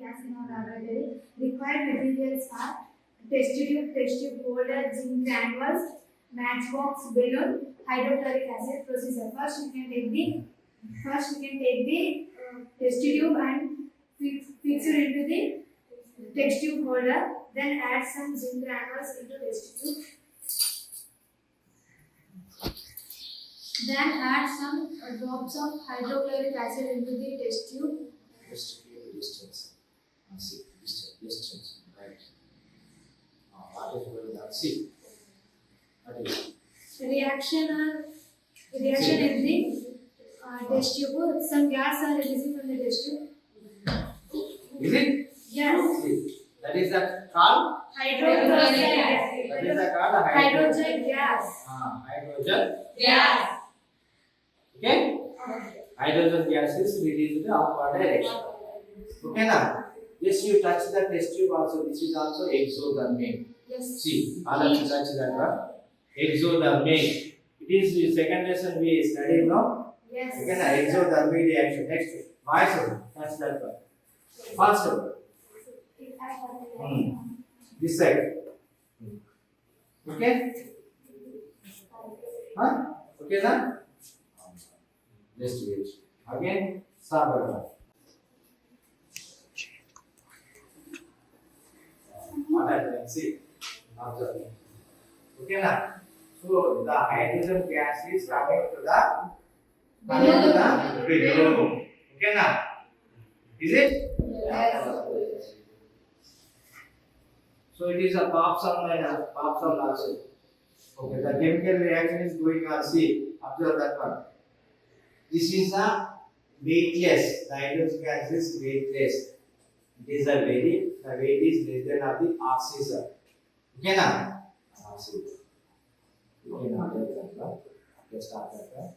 gas in our laboratory. Required materials are test tube holder, zinc granules, matchbox, balloon, hydrochloric acid procedure. First, you can take the test tube and fix it into the test tube holder. Then add some zinc granules into test tube. Then add some drops of hydrochloric acid into the test tube. Distance. Distance. Right. What is going on? See. What is Reaction in the test tube. Some gas are releasing from the test tube. Is it? Yes. See. That is the called Hydrogen gas. that is the called Hydrogen gas. Hydrogen. Gas. Okay? Hydrogen gas is released in the upward direction. Okay now? Yes, you touch the test tube also. This is also exothermic. Yes. See, all of you touch that one. Exothermic. It is the second lesson we studied now. Yes. Okay now? Exothermic reaction. Next, voice touch that one. Faster. This side. Okay? Huh? Okay now? Just wait. Again, start again. What I can see. Observe. Okay now? So the hydrogen gas is coming to the balloon. Okay now? Is it? Yes. So it is a Popson also. Okay, the chemical reaction is going on. See, observe that one. This is a weightless. The hydrogen gas is weightless. It is the weight is less than of the oxygen. Okay now? Oxygen. Okay now, let's start that one.